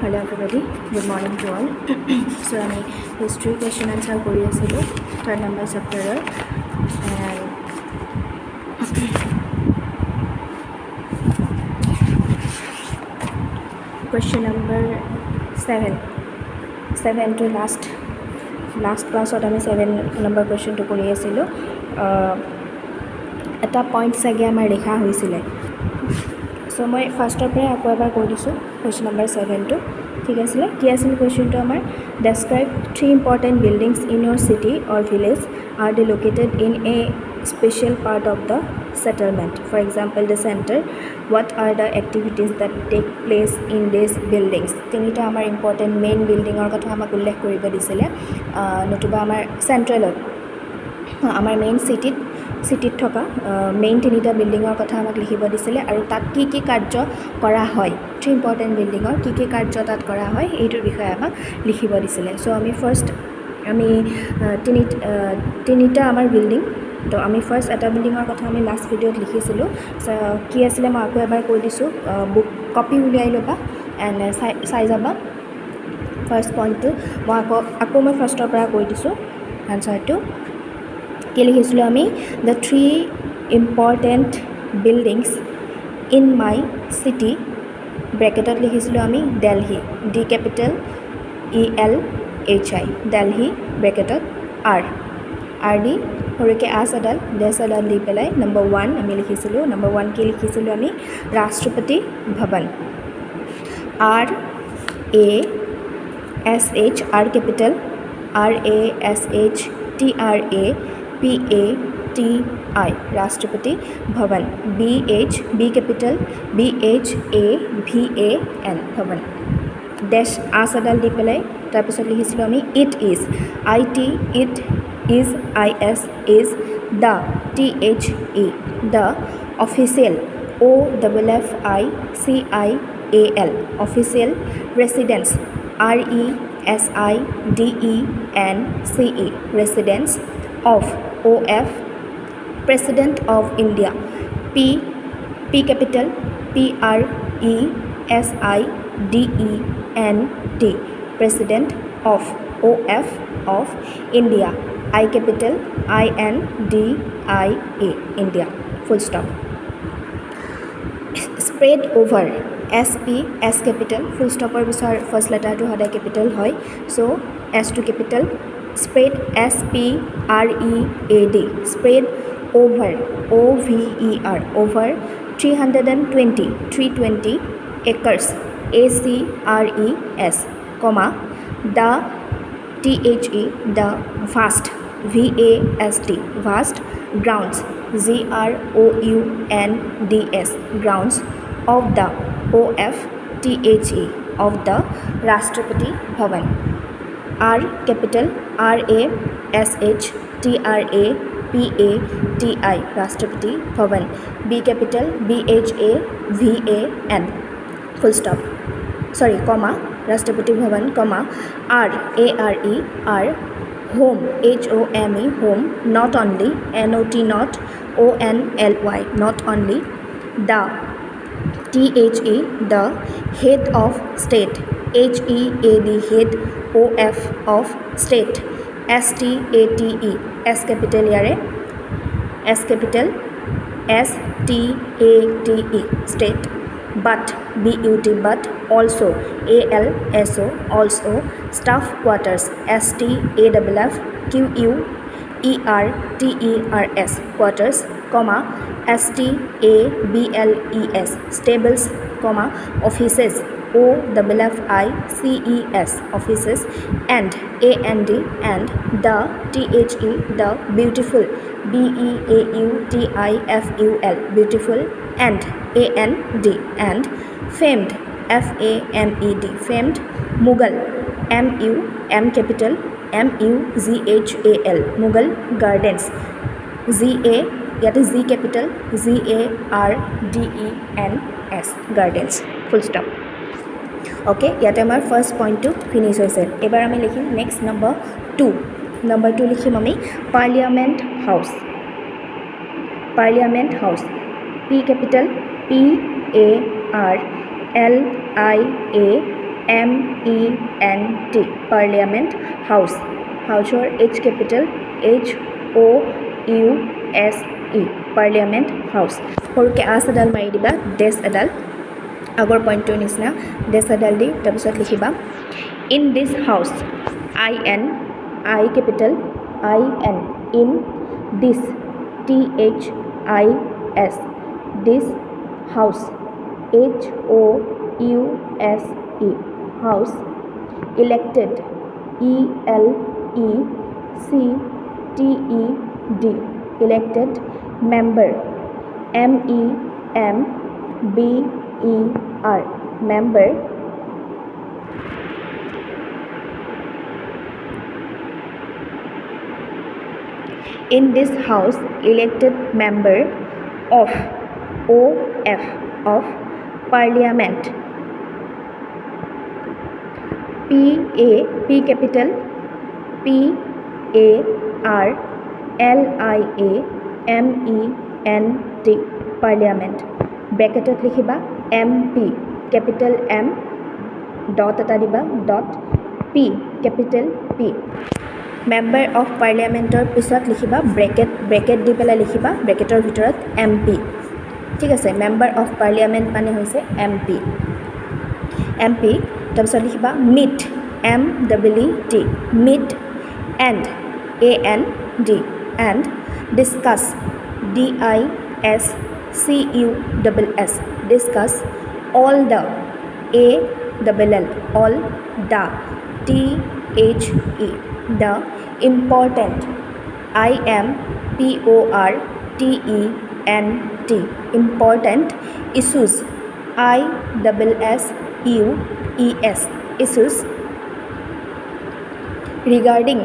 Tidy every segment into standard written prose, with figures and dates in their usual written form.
Hello everybody, good morning to all. So I history question answer kori asilo third number chapter and question number 7 to last class ot ami 7 number question to kori asilo eta point sage amar lekha hoisile. So মই ফাৰ্স্টৰ পৰা আকৌ এবাৰ কৈ দিছোঁ question number 7 to ঠিক আছে কি আছিল কোৱেশ্চনটো আমাৰ describe three important buildings in your city or village are they located in a special part of the settlement. For example, the center, what are the activities that take place in these buildings. তিনিটা আমাৰ important main buildingৰ কথা আমাক উল্লেখ কৰিব দিছিলে নতুবা আমাৰ চেন্ট্ৰেলত আমাৰ মেইন চিটিত থকা মেইন তিনিটা বিল্ডিঙৰ কথা আমাক লিখিব দিছিলে আৰু তাত কি কি কাৰ্য কৰা হয় থ্ৰী ইম্পৰ্টেণ্ট বিল্ডিঙৰ কি কি কাৰ্য তাত কৰা হয় এইটোৰ বিষয়ে আমাক লিখিব দিছিলে সো আমি ফাৰ্ষ্ট আমি তিনিটা আমাৰ বিল্ডিং তো আমি ফাৰ্ষ্ট এটা বিল্ডিঙৰ কথা আমি লাষ্ট ভিডিঅ'ত লিখিছিলোঁ কি আছিলে মই আকৌ এবাৰ কৈ দিছোঁ বুক কপি উলিয়াই ল'বা এণ্ড চাই যাবা ফাৰ্ষ্ট পইণ্টটো মই আকৌ মই ফাৰ্ষ্টৰ পৰা কৈ দিছোঁ আনচাৰটো কি লিখিছিলোঁ আমি the three important buildings in my city ব্ৰেকেটত লিখিছিলোঁ আমি Delhi D capital ELHI Delhi ব্ৰেকেটত R D সৰুকৈ আছাডাল দেছাডাল দি পেলাই নম্বৰ 1 আমি লিখিছিলোঁ নম্বৰ 1 কি লিখিছিলোঁ আমি ৰাষ্ট্ৰপতি ভৱন RASH R capital RASH TRA PATI Rashtrapati Bhavan B capital BHAVAN भवन डैश आसाडाल दी पेলাই तार पिছত লিখিছিলোঁ আমি it is IS is the THE the official OFFICIAL official residence RESIDENCE residence of OF President of India P capital PRESIDENT President of OF of India I capital INDIA India full stop spread over SP S capital full stop or first letter to hoda capital hoy so S to capital spread SPREAD spread over OVER over 320 acres ACRES comma the THE the vast VAST vast grounds GROUNDS grounds of the OFTHE of the Rashtrapati Bhavan R capital RASH TRA PATI Rashtrapati Bhavan B capital BHAVAN full stop sorry comma Rashtrapati Bhavan comma RARE home HOME home not only NOT not ONLY not only the THE the head of state HEAD head OF of state STATE S capital yare S capital STATE state but BUT but also ALSO also staff quarters STAFF QUERTERS quarters comma STABLES stables comma offices OFFICES offices and AND and the THE the beautiful BEAUTIFUL beautiful and AND and famed FAMED famed Mughal M capital MUGHAL Mughal gardens ZA that is Z capital GARDENS gardens full stop okay ইয়াতে আমাৰ first পইণ্টটো finish হৈছে এবাৰ আমি লিখিম next number 2 লিখিম আমি parliament house P capital PARLIAMENT MENT Parliament House Houseৰ H capital HOUSE Parliament House সৰুকে আছ এডাল মাৰি দিবা ডেছ এডাল আগৰ পইণ্টটোৰ নিচিনা ডেছ এডাল দি তাৰপিছত লিখিবা in this house I capital IN in this THIS this house HOUSE house elected ELECTED elected member MEMBER member in this house elected member of of parliament P capital PARLIAMENT parliament ব্ৰেকেটত লিখিবা MP capital M dot এটা দিবা dot P capital P member of parliamentৰ পিছত লিখিবা bracket দি পেলাই লিখিবা ব্ৰেকেটৰ ভিতৰত MP ঠিক আছে member of parliament মানে হৈছে MP তাৰপিছত লিখিবা meet MEET meet and and discuss DISCUSS discuss all the all the the important IMPORTENT important issues ISSUES issues regarding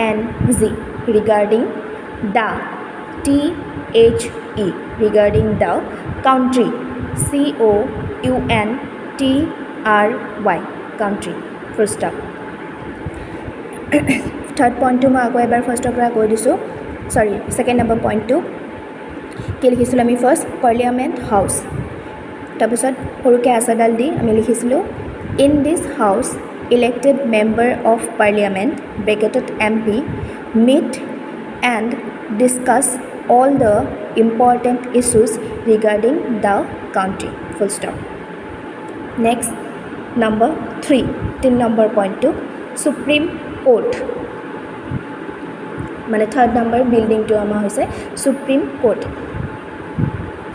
REGARDING regarding the THE regarding the country COUNTRY country full stop third point to মই আকৌ এবাৰ ফাৰ্ষ্টৰ পৰা কৈ দিছোঁ second number point to কি লিখিছিলোঁ আমি first parliament house তাৰপিছত সৰুকৈ আছাডাল দি আমি লিখিছিলোঁ in this house elected member of parliament bracketed MP meet and discuss all the important issues regarding the country full stop next number 3 number point to supreme court মানে third number building to আমাৰ হৈছে supreme court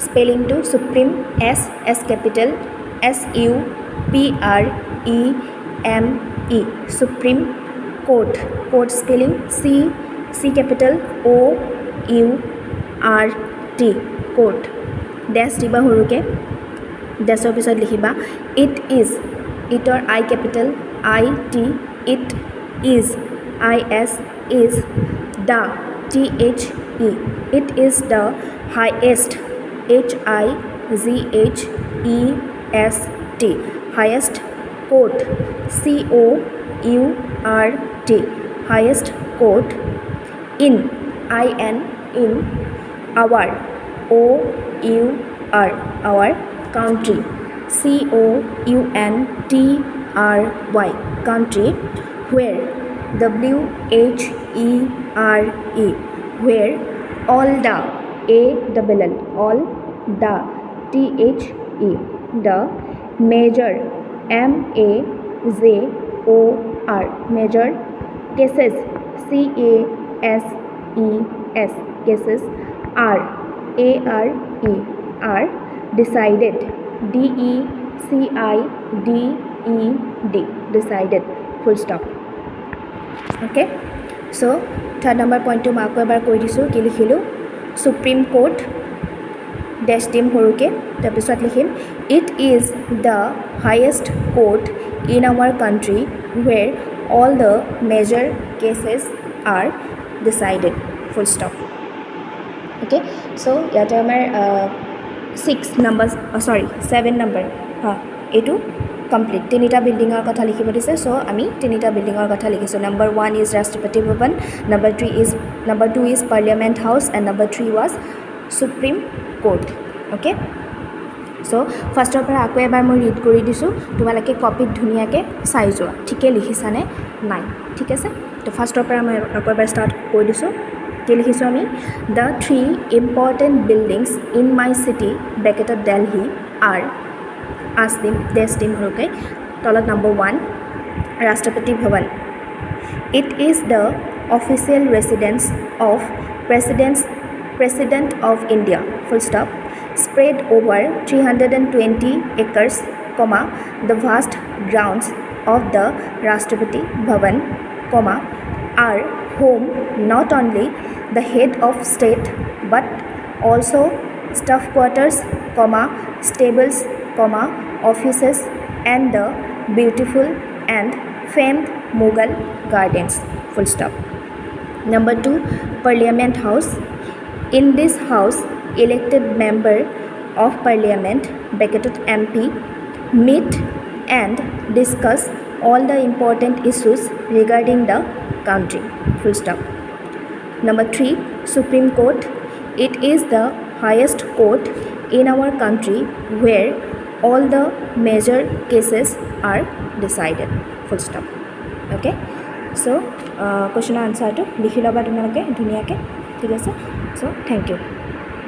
spelling to supreme S capital SUPREME supreme court spelling C capital OURT court dash দিবা হৰুকে dashৰ পিছত লিখিবা it is ইটৰ I capital IT it is is the THE it is the highest HIGHEST highest court COURT highest court in in our our country COUNTRY country where WHERE where all the all the THE the major MAJOR major cases CASES cases are decided DECIDED decided full stop okay so third number point to mark ebar koi disu ki likhilu supreme court dash dim horuke tarpisot likhim it is the highest court in our country where all the major cases are decided full stop okay so yate amar 7 number etu complete তিনিটা বিল্ডিঙৰ কথা লিখিব দিছে চ' আমি তিনিটা বিল্ডিঙৰ কথা লিখিছোঁ number 1 is Rashtrapati Bhavan number 2 is parliament house and number 3 was supreme court okay so' ফাৰ্ষ্টৰ পৰা আকৌ এবাৰ মই ৰিড কৰি দিছোঁ তোমালোকে কপিত ধুনীয়াকৈ চাই যোৱা ঠিকে লিখিছানে নাই ঠিক আছে তো ফাৰ্ষ্টৰ পৰা মই আকৌ এবাৰ ষ্টাৰ্ট কৰি দিছোঁ কি লিখিছোঁ আমি the 3 important buildings in my city ব্ৰেকেটত দেলহি আৰ আছ দিম দেশ দিম সৰুকৈ তলত number 1 Rashtrapati Bhavan it is the official residence of President of India, full stop, spread over 320 acres, comma, the vast grounds of the Rashtrapati Bhavan, comma, are home not only the head of state but also staff quarters, comma, stables, comma, offices and the beautiful and famed Mughal gardens, full stop. Number 2, Parliament House. In this house, elected member of Parliament, bracketed MP, meet and discuss all the important issues regarding the country. Full stop. Number 3, Supreme Court. It is the highest court in our country where all the major cases are decided. Full stop. Okay. So, question answer to likhi loba tumaloke dhuniake. ঠিক আছে চ' thank U